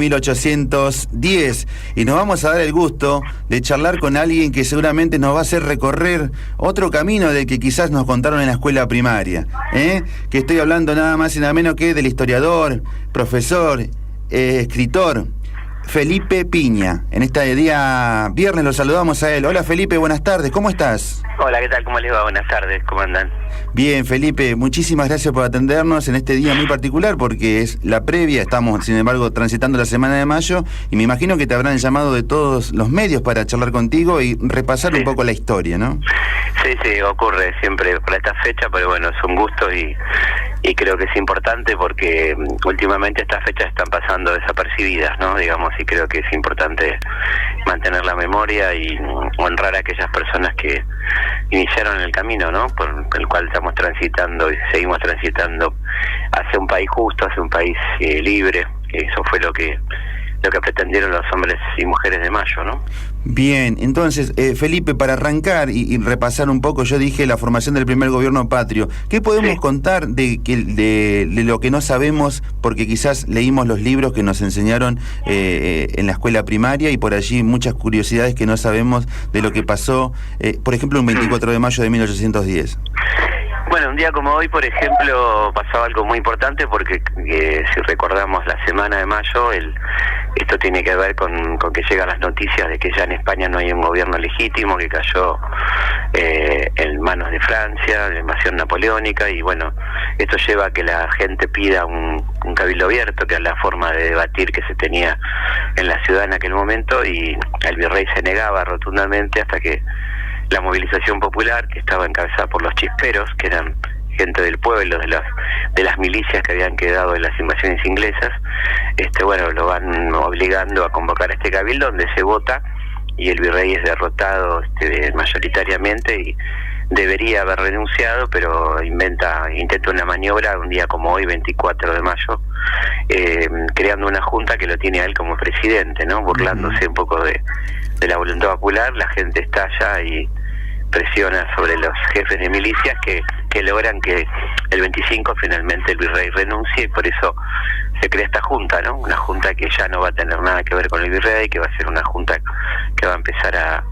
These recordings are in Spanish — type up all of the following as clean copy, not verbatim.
1810 y nos vamos a dar el gusto de charlar con alguien que seguramente nos va a hacer recorrer otro camino del que quizás nos contaron en la escuela primaria, que estoy hablando nada más y nada menos que del historiador, profesor, escritor Felipe Piña. En este día viernes lo saludamos a él. Hola Felipe, buenas tardes, ¿cómo estás? Hola, ¿qué tal? ¿Cómo les va? Buenas tardes, ¿cómo andan? Bien, Felipe, muchísimas gracias por atendernos en este día muy particular porque es la previa, estamos sin embargo transitando la semana de mayo y me imagino que te habrán llamado de todos los medios para charlar contigo y repasar un poco la historia, ¿no? Sí, ocurre siempre por esta fecha, pero bueno, es un gusto y creo que es importante porque últimamente estas fechas están pasando desapercibidas, ¿no? Digamos, y creo que es importante mantener la memoria y honrar a aquellas personas que iniciaron el camino, ¿no? Por el cual estamos transitando y seguimos transitando hacia un país justo, hacia un país libre. Eso fue lo que pretendieron los hombres y mujeres de Mayo, ¿no? Bien, entonces, Felipe, para arrancar y repasar un poco, yo dije la formación del primer gobierno patrio. ¿Qué podemos contar de lo que no sabemos? Porque quizás leímos los libros que nos enseñaron en la escuela primaria y por allí muchas curiosidades que no sabemos de lo que pasó, por ejemplo, un 24 de mayo de 1810. Bueno, un día como hoy, por ejemplo, pasaba algo muy importante porque si recordamos la semana de mayo, esto tiene que ver con que llegan las noticias de que ya en España no hay un gobierno legítimo, que cayó en manos de Francia, la invasión napoleónica, y bueno, esto lleva a que la gente pida un cabildo abierto, que es la forma de debatir que se tenía en la ciudad en aquel momento, y el virrey se negaba rotundamente hasta que la movilización popular, que estaba encabezada por los chisperos, que eran gente del pueblo, de las milicias que habían quedado en las invasiones inglesas, bueno, lo van obligando a convocar a este cabildo donde se vota y el virrey es derrotado mayoritariamente y debería haber renunciado, pero intenta una maniobra un día como hoy, 24 de mayo, creando una junta que lo tiene a él como presidente, ¿no? Burlándose un poco de la voluntad popular. La gente estalla y presiona sobre los jefes de milicias que logran que el 25 finalmente el virrey renuncie y por eso se crea esta junta, ¿no? Una junta que ya no va a tener nada que ver con el virrey, que va a ser una junta que va a empezar a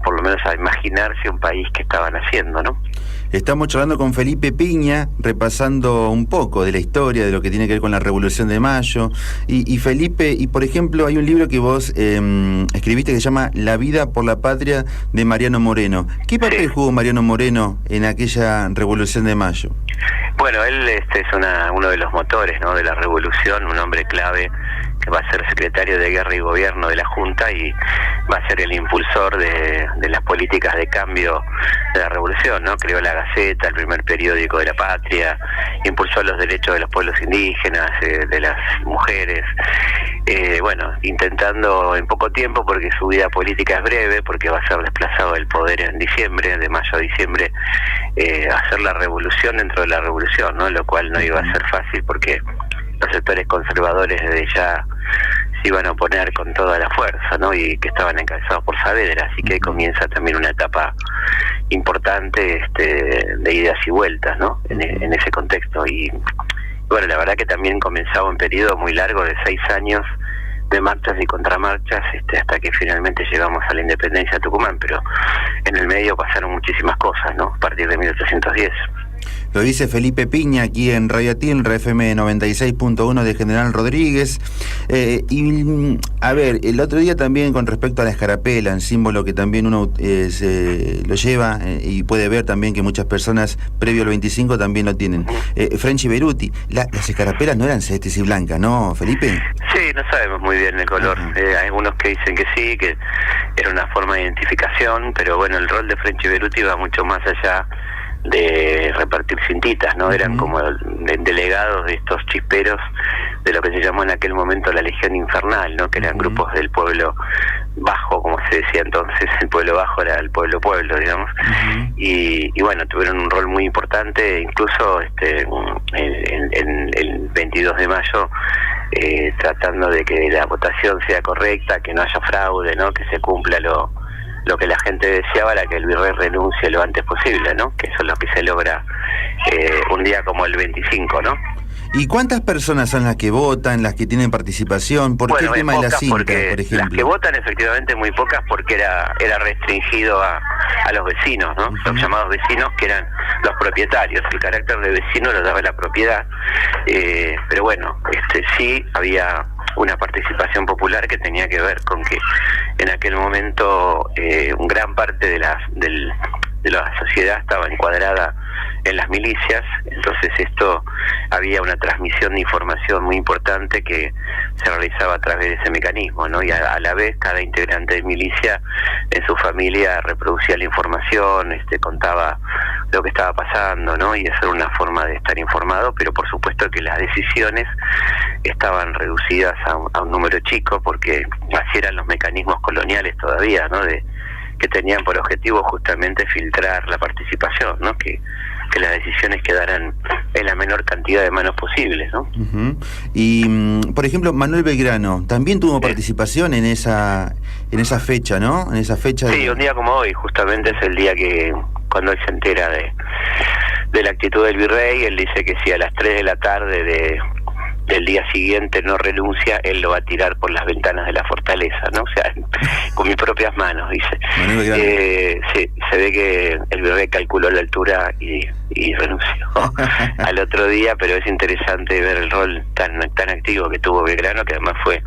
por lo menos a imaginarse un país que estaban haciendo, ¿no? Estamos charlando con Felipe Piña, repasando un poco de la historia, de lo que tiene que ver con la Revolución de Mayo. Y Felipe, y por ejemplo, hay un libro que vos escribiste que se llama La vida por la patria, de Mariano Moreno. ¿Qué papel jugó Mariano Moreno en aquella Revolución de Mayo? Bueno, él es uno de los motores, ¿no?, de la revolución, un hombre clave que va a ser secretario de Guerra y Gobierno de la Junta y va a ser el impulsor de las políticas de cambio de la revolución, ¿no? Creó la Gaceta, el primer periódico de la patria, impulsó los derechos de los pueblos indígenas, de las mujeres, bueno, intentando en poco tiempo, porque su vida política es breve, porque va a ser desplazado del poder en diciembre, de mayo a diciembre, hacer la revolución dentro de la revolución, ¿no? Lo cual no iba a ser fácil porque los sectores conservadores desde ya se iban a oponer con toda la fuerza, ¿no? Y que estaban encabezados por Saavedra, así que comienza también una etapa importante de idas y vueltas, ¿no? En ese contexto. Y bueno, la verdad que también comenzaba un periodo muy largo de 6 años de marchas y contramarchas, hasta que finalmente llegamos a la independencia de Tucumán, pero en el medio pasaron muchísimas cosas, ¿no? A partir de 1810. Lo dice Felipe Piña aquí en Radio Tilra, FM 96.1 de General Rodríguez. Y a ver, el otro día también con respecto a la escarapela, un símbolo que también uno lo lleva y puede ver también que muchas personas previo al 25 también lo tienen. Frenchy Beruti, las escarapelas no eran celestes y blancas, ¿no, Felipe? Sí, no sabemos muy bien el color. Hay algunos que dicen que sí, que era una forma de identificación, pero bueno, el rol de Frenchy Beruti va mucho más allá de repartir cintitas, ¿no? Eran como delegados de estos chisperos de lo que se llamó en aquel momento la Legión Infernal, ¿no? Que eran grupos del pueblo bajo, como se decía entonces. El pueblo bajo era el pueblo, digamos. Y bueno, tuvieron un rol muy importante, incluso en el 22 de mayo, tratando de que la votación sea correcta, que no haya fraude, ¿no? Que se cumpla lo que la gente deseaba, era que el virrey renuncie lo antes posible, ¿no? Que eso es lo que se logra un día como el 25, ¿no? ¿Y cuántas personas son las que votan, las que tienen participación? ¿Por qué el tema de la cinta, por ejemplo? Las que votan efectivamente muy pocas porque era restringido a los vecinos, ¿no? Los llamados vecinos, que eran los propietarios. El carácter de vecino lo daba la propiedad. Pero bueno, sí había una participación popular que tenía que ver con que en aquel momento gran parte de la sociedad estaba encuadrada en las milicias, entonces había una transmisión de información muy importante que se realizaba a través de ese mecanismo, ¿no? Y a la vez cada integrante de milicia en su familia reproducía la información, contaba lo que estaba pasando, ¿no? Y eso era una forma de estar informado, pero por supuesto que las decisiones estaban reducidas a un número chico, porque así eran los mecanismos coloniales todavía, ¿no? Que tenían por objetivo justamente filtrar la participación, ¿no? Que las decisiones quedaran en la menor cantidad de manos posibles, ¿no? Y, por ejemplo, Manuel Belgrano también tuvo participación en esa fecha, ¿no? En esa fecha. Sí, un día como hoy, justamente es el día que cuando él se entera de la actitud del virrey, él dice que si a las 3 de la tarde del día siguiente no renuncia, él lo va a tirar por las ventanas de la fortaleza, ¿no? O sea, con mis propias manos, dice. Sí, se ve que el virrey calculó la altura y renunció al otro día, pero es interesante ver el rol tan activo que tuvo Belgrano, que además fue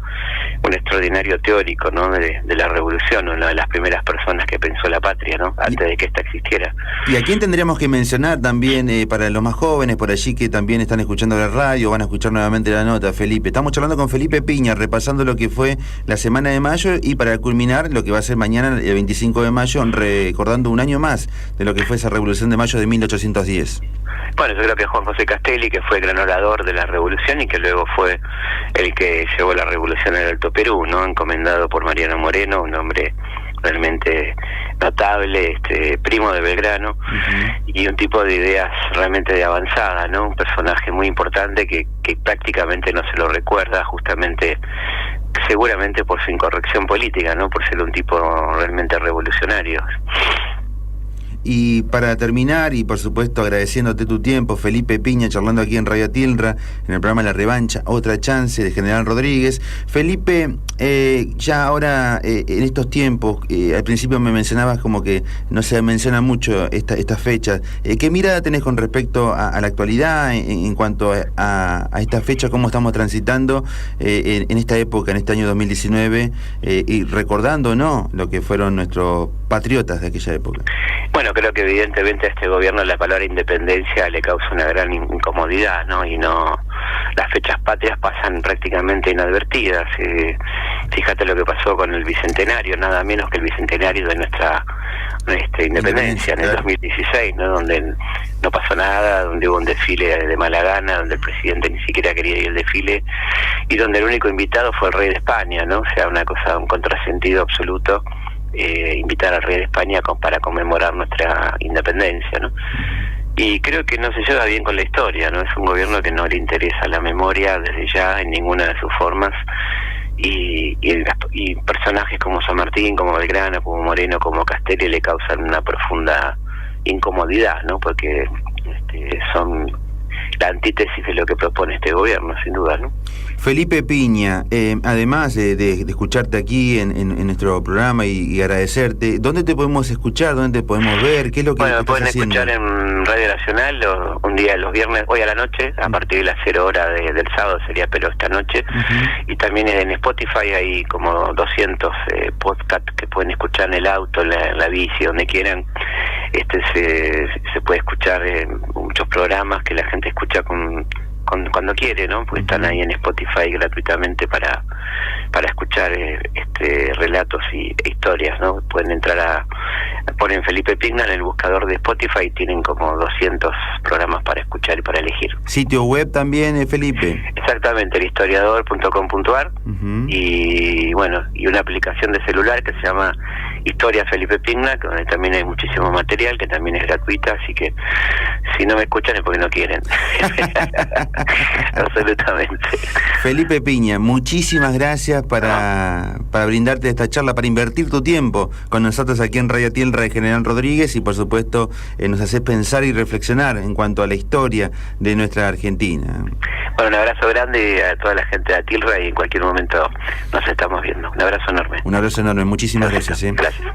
un extraordinario teórico, ¿no? de la revolución, una de las primeras personas que pensó la patria, ¿no? Antes de que esta existiera. ¿Y a quién tendríamos que mencionar también para los más jóvenes por allí que también están escuchando la radio, van a escuchar nuevamente la nota, Felipe? Estamos charlando con Felipe Piña, repasando lo que fue la semana de mayo y para culminar lo que va a ser mañana, el 25 de mayo, recordando un año más de lo que fue esa revolución de mayo de 1810. Bueno, yo creo que Juan José Castelli, que fue el gran orador de la revolución y que luego fue el que llevó la revolución al Alto Perú, ¿no? Encomendado por Mariano Moreno, un hombre realmente notable, primo de Belgrano, y un tipo de ideas realmente de avanzada, ¿no? Un personaje muy importante que prácticamente no se lo recuerda, justamente seguramente por su incorrección política, ¿no? Por ser un tipo realmente revolucionario. Y para terminar, y por supuesto agradeciéndote tu tiempo, Felipe Piña, charlando aquí en Radio Tilra, en el programa La Revancha, Otra Chance, de General Rodríguez. Felipe, ya ahora, en estos tiempos, al principio me mencionabas como que no se menciona mucho estas fechas. ¿Qué mirada tenés con respecto a la actualidad en cuanto a esta fecha, cómo estamos transitando en esta época, en este año 2019, y recordando, ¿no?, lo que fueron nuestros patriotas de aquella época? Bueno, creo que evidentemente a este gobierno la palabra independencia le causa una gran incomodidad, ¿no? Y las fechas patrias pasan prácticamente inadvertidas. Fíjate lo que pasó con el bicentenario, nada menos que el bicentenario de nuestra independencia en el 2016, ¿no? Donde no pasó nada, donde hubo un desfile de mala gana, donde el presidente ni siquiera quería ir al desfile y donde el único invitado fue el rey de España, ¿no? O sea, una cosa, un contrasentido absoluto. Invitar al rey de España para conmemorar nuestra independencia, ¿no? Y creo que no se lleva bien con la historia, ¿no? Es un gobierno que no le interesa la memoria desde ya en ninguna de sus formas, y personajes como San Martín, como Belgrano, como Moreno, como Castelli le causan una profunda incomodidad, ¿no? Porque son la antítesis de lo que propone este gobierno, sin duda, ¿no? Felipe Piña, además de escucharte aquí en nuestro programa y agradecerte, ¿dónde te podemos escuchar? ¿Dónde te podemos ver? ¿Qué es lo que estás pueden haciendo? Escuchar en Radio Nacional un día los viernes, hoy a la noche, a partir de las 0 horas del sábado sería, pero esta noche, y también en Spotify hay como 200 podcasts que pueden escuchar en el auto, en la bici, donde quieran. Se puede escuchar muchos programas que la gente escucha cuando quiere, ¿no? Porque están ahí en Spotify gratuitamente para escuchar relatos e historias, ¿no? Pueden entrar ponen Felipe Piña en el buscador de Spotify y tienen como 200 programas para escuchar y para elegir. ¿Sitio web también, Felipe? Exactamente, elhistoriador.com.ar y bueno, y una aplicación de celular que se llama Historia Felipe Pigna, donde también hay muchísimo material, que también es gratuita, así que si no me escuchan es porque no quieren. Absolutamente. Felipe Piña, muchísimas gracias para brindarte esta charla, para invertir tu tiempo con nosotros aquí en Radio Tierra de General Rodríguez, y por supuesto nos haces pensar y reflexionar en cuanto a la historia de nuestra Argentina. Bueno, un abrazo grande a toda la gente de Atilra, y en cualquier momento nos estamos viendo. Un abrazo enorme. Un abrazo enorme, muchísimas gracias. Gracias.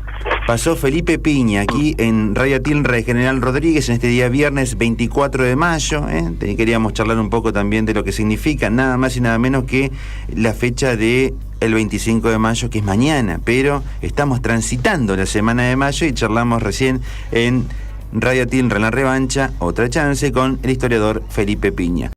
Pasó Felipe Piña aquí en Radio Tierra de General Rodríguez en este día viernes 24 de mayo. Queríamos charlar un poco también de lo que significa, nada más y nada menos que la fecha de el 25 de mayo, que es mañana, pero estamos transitando la semana de mayo y charlamos recién en Radio Tierra en la revancha, otra chance, con el historiador Felipe Piña.